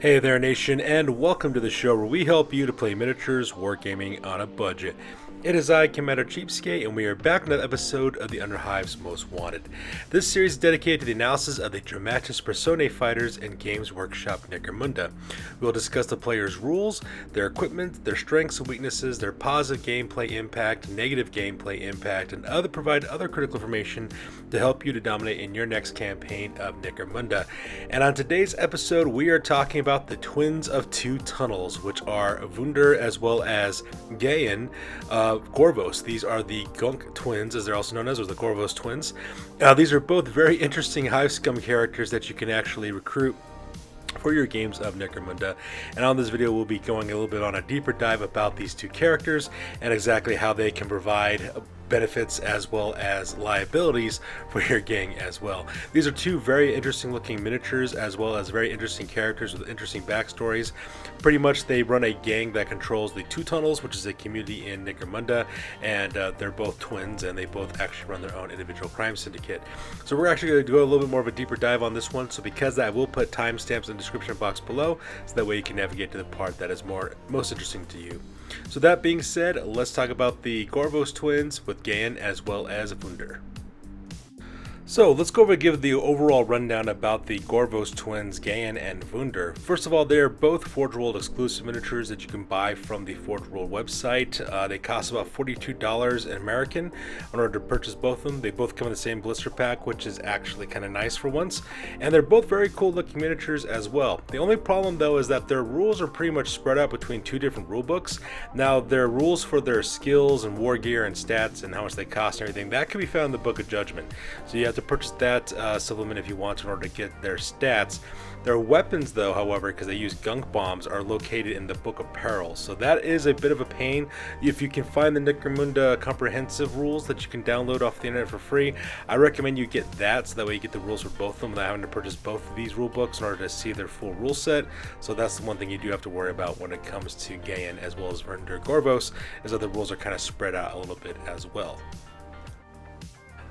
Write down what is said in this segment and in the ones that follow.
Hey there, nation, and welcome to the show where we help you to play miniatures wargaming on a budget. It is I, Commander Cheapskate, and we are back in another episode of the Underhive's Most Wanted. This series is dedicated to the analysis of the Dramatis Personae fighters in Games Workshop Necromunda. We will discuss the player's rules, their equipment, their strengths and weaknesses, their positive gameplay impact, negative gameplay impact, and provide other critical information to help you to dominate in your next campaign of Necromunda. And on today's episode, we are talking about the Twins of Two Tunnels, which are Vunder as well as Gaen, Gorvos. These are the Gunk twins, as they're also known as, or the Gorvos twins. These are both very interesting Hive Scum characters that you can actually recruit for your games of Necromunda. And on this video, we'll be going a little bit on a deeper dive about these two characters and exactly how they can provide benefits as well as liabilities for your gang as well. These are two very interesting looking miniatures as well as very interesting characters with interesting backstories. Pretty much they run a gang that controls the Two Tunnels, which is a community in Necromunda, and they're both twins and they both actually run their own individual crime syndicate. So we're actually going to go a little bit more of a deeper dive on this one. So because that, I will put timestamps in the description box below so that way you can navigate to the part that is most interesting to you. So that being said, let's talk about the Gorvos twins with Gaen as well as Vunder. So let's go over and give the overall rundown about the Gorvos twins, Gaen and Vunder. First of all, they are both Forge World exclusive miniatures that you can buy from the Forge World website. They cost about $42 in American in order to purchase both of them. They both come in the same blister pack, which is actually kind of nice for once. And they're both very cool looking miniatures as well. The only problem though is that their rules are pretty much spread out between two different rule books. Now their rules for their skills and war gear and stats and how much they cost and everything, that can be found in the Book of Judgment. So you have to purchase that supplement if you want in order to get their stats. Their weapons though, however, because they use gunk bombs, are located in the Book of Perils. So that is a bit of a pain. If you can find the Necromunda comprehensive rules that you can download off the internet for free, I recommend you get that so that way you get the rules for both of them without having to purchase both of these rule books in order to see their full rule set. So that's the one thing you do have to worry about when it comes to Gaen as well as Vunder Gorvos, is that the rules are kind of spread out a little bit as well.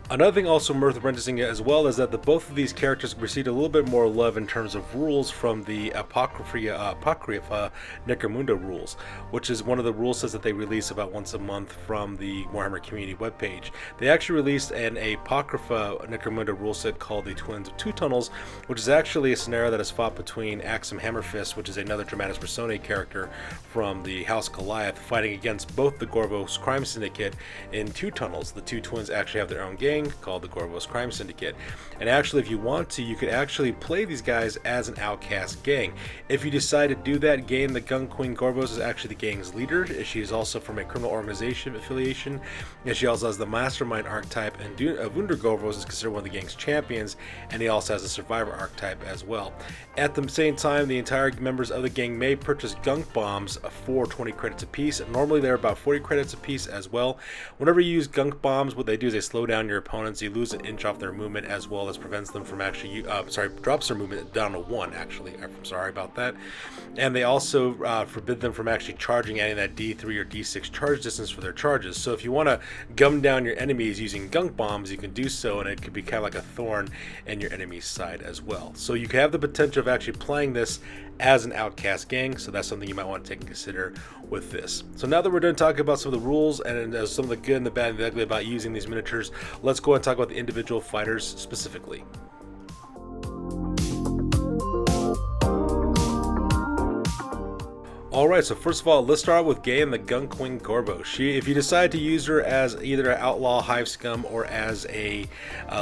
Another thing also worth referencing as well is that both of these characters received a little bit more love in terms of rules from the Apocrypha Necromunda rules, which is one of the rule sets that they release about once a month from the Warhammer community webpage. They actually released an Apocrypha Necromunda rule set called the Twins of Two Tunnels, which is actually a scenario that is fought between Axum Hammerfist, which is another Dramatis Personae character from the House Goliath, fighting against both the Gorvos crime syndicate in Two Tunnels. The two twins actually have their own game called the Gorvos Crime Syndicate. And actually, if you want to, you could actually play these guys as an outcast gang. If you decide to do that, Gaen, the Gunk Queen Gorvos, is actually the gang's leader. She is also from a criminal organization affiliation, and she also has the mastermind archetype, and Vunder Gorvos is considered one of the gang's champions, and he also has a survivor archetype as well. At the same time, the entire members of the gang may purchase gunk bombs for 20 credits a piece. Normally they're about 40 credits a piece as well. Whenever you use gunk bombs, what they do is they slow down your opponents. You lose an inch off their movement as well as prevents them from actually drops their movement down to 1 actually. I'm sorry about that. And they also forbid them from actually charging, adding that D3 or D6 charge distance for their charges. So if you want to gum down your enemies using gunk bombs, you can do so, and it could be kind of like a thorn in your enemy's side as well. So you can have the potential of actually playing this as an outcast gang, so that's something you might want to take and consider with this. So now that we're done talking about some of the rules and some of the good and the bad and the ugly about using these miniatures, let's go and talk about the individual fighters specifically. Alright, so first of all, let's start with Gaen, the Gunk Queen Gorvos. If you decide to use her as either an outlaw hive scum or as a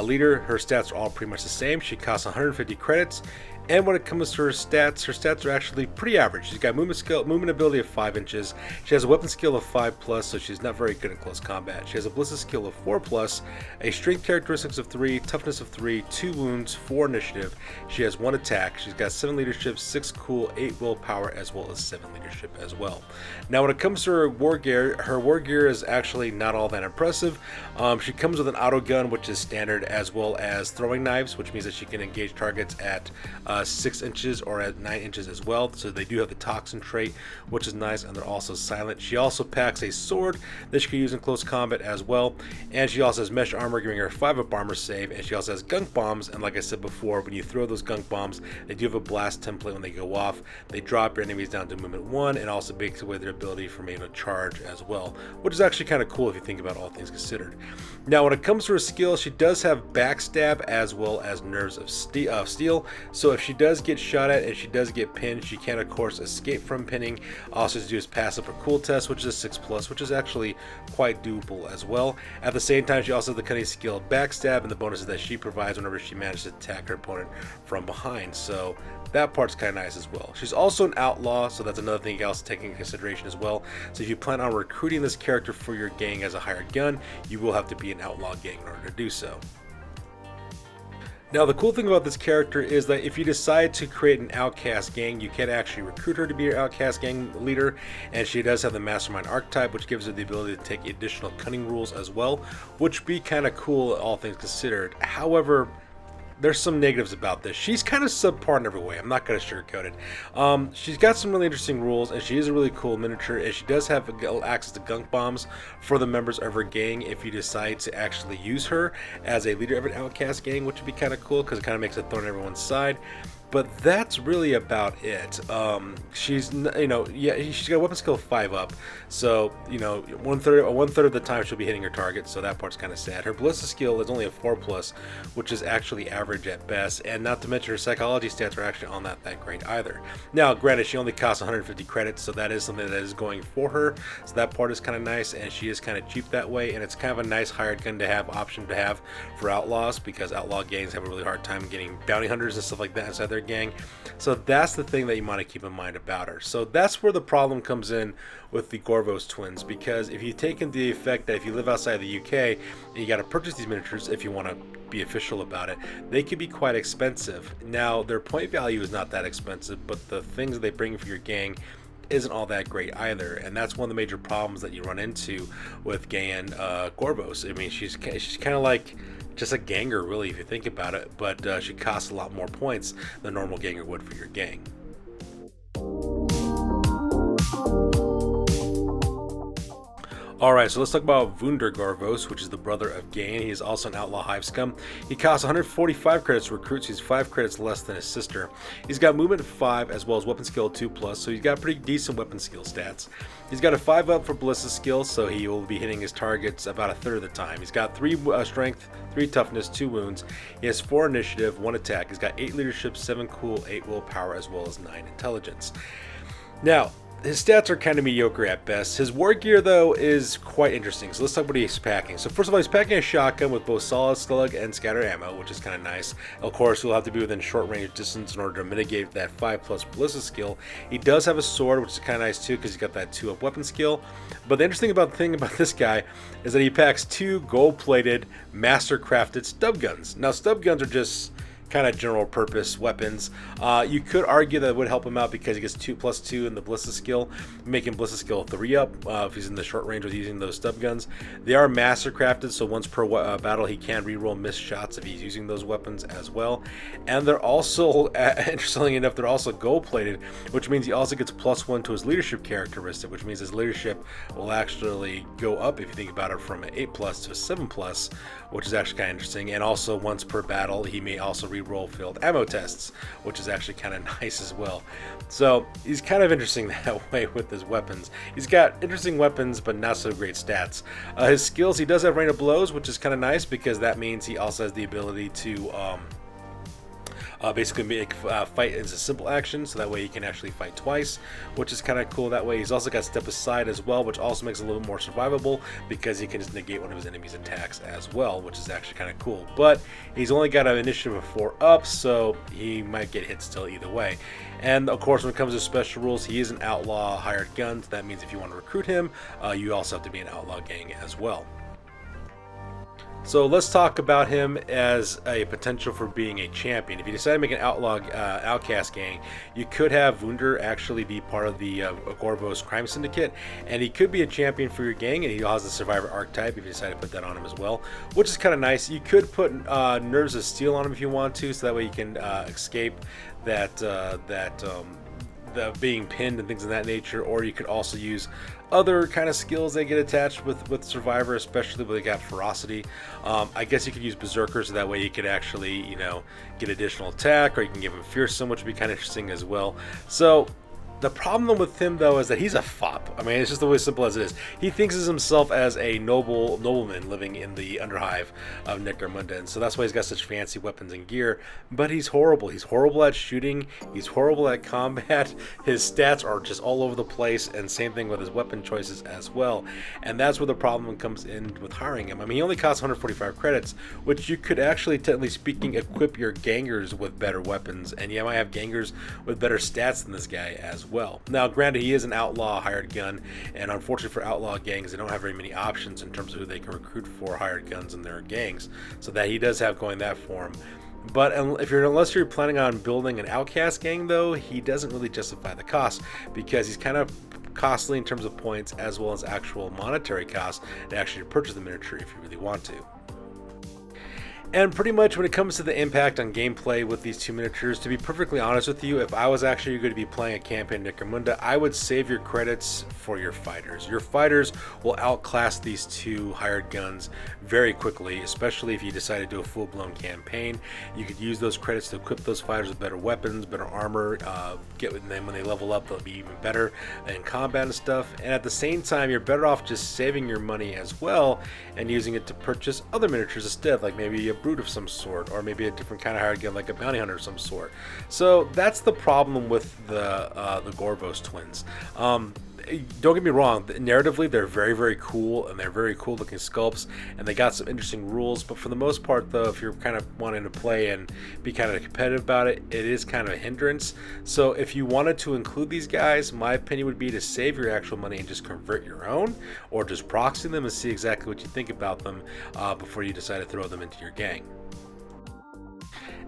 leader, her stats are all pretty much the same. She costs 150 credits. And when it comes to her stats are actually pretty average. She's got movement ability of 5 inches. She has a weapon skill of 5+, so she's not very good in close combat. She has a ballistic skill of 4+, a strength characteristics of 3, toughness of 3, 2 wounds, 4 initiative. She has 1 attack. She's got 7 leadership, 6 cool, 8 willpower, as well as 7 leadership as well. Now when it comes to her war gear is actually not all that impressive. She comes with an auto gun, which is standard, as well as throwing knives, which means that she can engage targets at 6 inches or at 9 inches as well. So they do have the toxin trait, which is nice, and they're also silent. She also packs a sword that she can use in close combat as well, and she also has mesh armor, giving her 5-up armor save, and she also has gunk bombs. And like I said before, when you throw those gunk bombs, they do have a blast template. When they go off, they drop your enemies down to movement 1, and also takes away their ability for maybe a charge as well, which is actually kind of cool if you think about all things considered. Now, when it comes to her skill, she does have backstab as well as nerves of steel. So if she does get shot at and she does get pinned, she can of course escape from pinning. Also to do is pass up her cool test, which is a 6+, which is actually quite doable as well. At the same time, she also has the cunning skill backstab and the bonuses that she provides whenever she manages to attack her opponent from behind. So that part's kind of nice as well. She's also an outlaw, so that's another thing else to take into consideration as well. So if you plan on recruiting this character for your gang as a hired gun, you will have to be an outlaw gang in order to do so. Now, the cool thing about this character is that if you decide to create an outcast gang, you can actually recruit her to be your outcast gang leader, and she does have the mastermind archetype, which gives her the ability to take additional cunning rules as well, which would be kind of cool all things considered. However, there's some negatives about this. She's kind of subpar in every way. I'm not going to sugarcoat it. She's got some really interesting rules, and she is a really cool miniature, and she does have access to gunk bombs for the members of her gang if you decide to actually use her as a leader of an outcast gang, which would be kind of cool because it kind of makes it throw on everyone's side. But that's really about it. She's, she's got weapon skill 5-up, so one third of the time she'll be hitting her target. So that part's kind of sad. Her ballista skill is only a 4+, which is actually average at best, and not to mention her psychology stats are actually on that great either. Now, granted, she only costs 150 credits, so that is something that is going for her. So that part is kind of nice, and she is kind of cheap that way, and it's kind of a nice hired gun to have option to have for outlaws, because outlaw gangs have a really hard time getting bounty hunters and stuff like that inside their gang. So that's the thing that you want to keep in mind about her. So that's where the problem comes in with the Gorvos twins, because if you take into the effect that if you live outside the UK and you got to purchase these miniatures if you want to be official about it, they could be quite expensive. Now, their point value is not that expensive, but the things that they bring for your gang isn't all that great either, and that's one of the major problems that you run into with Gaen Gorvos. I mean, she's kind of like just a ganger, really, if you think about it, but she costs a lot more points than a normal ganger would for your gang. Alright, so let's talk about Vunder Gorvos, which is the brother of Gaen. He is also an outlaw hive scum. He costs 145 credits to recruit, so he's 5 credits less than his sister. He's got movement 5 as well as weapon skill 2+, so he's got pretty decent weapon skill stats. He's got a 5-up for ballista skill, so he will be hitting his targets about a third of the time. He's got 3 strength, 3 toughness, 2 wounds. He has 4 initiative, 1 attack. He's got 8 leadership, 7 cool, 8 willpower, as well as 9 intelligence. Now, his stats are kind of mediocre at best. His war gear, though, is quite interesting. So let's talk about what he's packing. So first of all, he's packing a shotgun with both solid slug and scatter ammo, which is kind of nice. Of course, he'll have to be within short range distance in order to mitigate that 5+ ballista skill. He does have a sword, which is kind of nice too, because he's got that 2-up weapon skill. But the interesting thing about this guy is that he packs 2 gold-plated, master-crafted stub guns. Now, stub guns are just kind of general purpose weapons. You could argue that it would help him out because he gets 2+2 in the ballista skill, making ballista skill 3-up if he's in the short range with using those stub guns. They are master crafted, so once per battle he can reroll missed shots if he's using those weapons as well. And they're also, interestingly enough, they're also gold plated, which means he also gets +1 to his leadership characteristic, which means his leadership will actually go up if you think about it from an 8+ to a 7+, which is actually kind of interesting. And also once per battle he may also reroll field ammo tests, which is actually kind of nice as well. So he's kind of interesting that way with his weapons. He's got interesting weapons but not so great stats. His skills, he does have rain of blows, which is kind of nice because that means he also has the ability to basically make fight as a simple action, so that way he can actually fight twice, which is kind of cool that way. He's also got step aside as well, which also makes it a little more survivable because he can just negate one of his enemy's attacks as well, which is actually kind of cool. But he's only got an initiative of 4 up, so he might get hit still either way. And of course, when it comes to special rules, he is an outlaw hired gun, so that means if you want to recruit him, you also have to be an outlaw gang as well. So let's talk about him as a potential for being a champion. If you decide to make an outcast gang, you could have Vunder actually be part of the Gorvos crime syndicate, and he could be a champion for your gang, and he has the survivor archetype if you decide to put that on him as well, which is kind of nice. You could put nerves of steel on him if you want to, so that way you can escape the being pinned and things of that nature, or you could also use other kind of skills that get attached with Survivor, especially when they got ferocity. I guess you could use Berserker, so that way you could actually, you know, get additional attack, or you can give him Fearsome, which would be kind of interesting as well. So the problem with him, though, is that he's a fop. I mean, it's just the way as simple as it is. He thinks of himself as a nobleman living in the Underhive of Necromunda, and so that's why he's got such fancy weapons and gear. But he's horrible. He's horrible at shooting. He's horrible at combat. His stats are just all over the place, and same thing with his weapon choices as well. And that's where the problem comes in with hiring him. I mean, he only costs 145 credits, which you could actually, technically speaking, equip your gangers with better weapons, and you might have gangers with better stats than this guy as well. Now, granted, he is an outlaw hired gun, and unfortunately for outlaw gangs, they don't have very many options in terms of who they can recruit for hired guns in their gangs, so that he does have going that for him. But unless you're planning on building an outcast gang, though, he doesn't really justify the cost, because he's kind of costly in terms of points as well as actual monetary cost to actually purchase the miniature if you really want to. And pretty much when it comes to the impact on gameplay with these two miniatures, to be perfectly honest with you, if I was actually going to be playing a campaign in Necromunda, I would save your credits for your fighters. Your fighters will outclass these two hired guns very quickly, especially if you decide to do a full-blown campaign. You could use those credits to equip those fighters with better weapons, better armor, and then when they level up, they'll be even better in combat and stuff. And at the same time, you're better off just saving your money as well and using it to purchase other miniatures instead, like maybe a brute of some sort, or maybe a different kind of hired gun like a bounty hunter of some sort. So that's the problem with the Gorvos twins. Don't get me wrong, narratively they're very, very cool, and they're very cool looking sculpts, and they got some interesting rules, but for the most part, though, if you're kind of wanting to play and be kind of competitive about it, it is kind of a hindrance. So if you wanted to include these guys, my opinion would be to save your actual money and just convert your own, or just proxy them and see exactly what you think about them before you decide to throw them into your gang.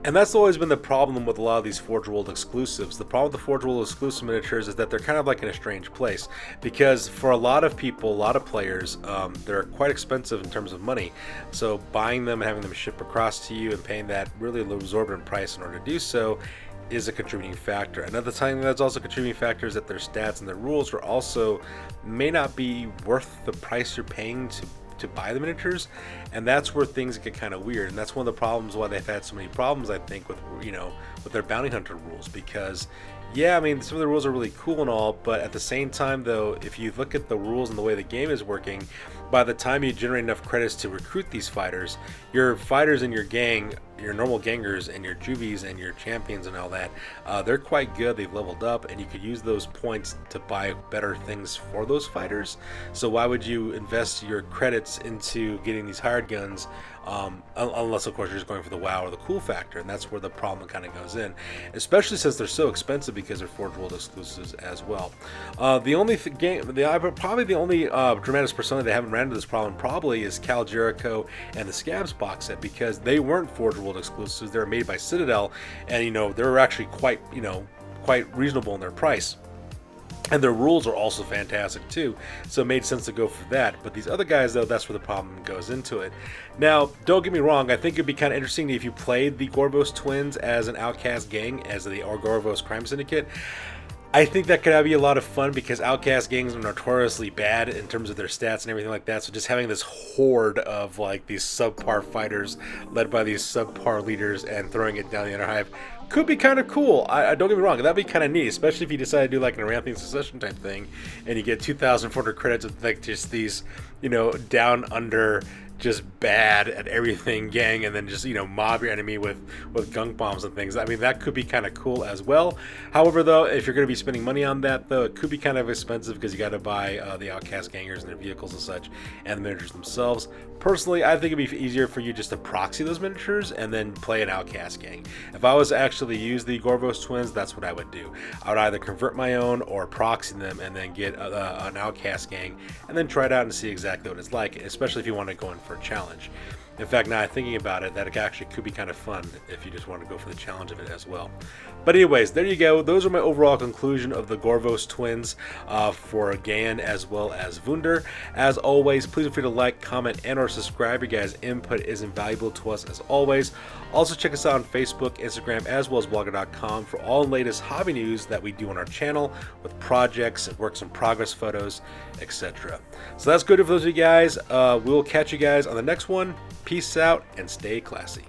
And that's always been the problem with a lot of these Forge World exclusives. The problem with the Forge World exclusive miniatures is that they're kind of like in a strange place, because for a lot of people, a lot of players, they're quite expensive in terms of money. So buying them and having them shipped across to you and paying that really exorbitant price in order to do so is a contributing factor. Another thing that's also a contributing factor is that their stats and their rules are also may not be worth the price you're paying to buy the miniatures, and that's where things get kind of weird. And that's one of the problems why they've had so many problems, I think, with with their bounty hunter rules, because yeah, I mean, some of the rules are really cool and all, but at the same time, though, if you look at the rules and the way the game is working, by the time you generate enough credits to recruit these fighters, your fighters in your gang, your normal gangers and your juvies and your champions and all that, they're quite good. They've leveled up, and you could use those points to buy better things for those fighters. So why would you invest your credits into getting these hired guns, unless of course you're just going for the wow or the cool factor? And that's where the problem kind of goes in, especially since they're so expensive because they're Forge World exclusives as well. The only probably the only Dramatis Personae they haven't ran into this problem probably is Cal Jericho and the Scabs box set, because they weren't Forge World exclusives. They were made by Citadel, and they were actually quite reasonable in their price. And their rules are also fantastic too, so it made sense to go for that. But these other guys, though, that's where the problem goes into it. Now, don't get me wrong, I think it'd be kind of interesting if you played the Gorvos twins as an outcast gang, as the Gorvos crime syndicate. I think that could be a lot of fun, because outcast gangs are notoriously bad in terms of their stats and everything like that. So just having this horde of like these subpar fighters led by these subpar leaders and throwing it down the Underhive could be kind of cool. I don't get me wrong, that'd be kind of neat, especially if you decide to do like an Aranthian Succession type thing, and you get 2,400 credits with like just these, down under, just bad at everything gang, and then just mob your enemy with gunk bombs and things. I mean, that could be kind of cool as well. However, though, if you're going to be spending money on that, though, it could be kind of expensive, because you got to buy the outcast gangers and their vehicles and such, and the miniatures themselves. Personally, I think it'd be easier for you just to proxy those miniatures and then play an outcast gang. If I was to actually use the Gorvos twins, that's what I would do. I would either convert my own or proxy them and then get an outcast gang and then try it out and see exactly what it's like, especially if you want to go in for a challenge. In fact, now thinking about it, that actually could be kind of fun if you just want to go for the challenge of it as well. But anyways, there you go. Those are my overall conclusion of the Gorvos twins for Gaen as well as Vunder. As always, please feel free to like, comment, and or subscribe. Your guys' input is invaluable to us as always. Also check us out on Facebook, Instagram, as well as blogger.com for all the latest hobby news that we do on our channel with projects, works in progress photos, etc. So that's good for those of you guys. We will catch you guys on the next one. Peace out and stay classy.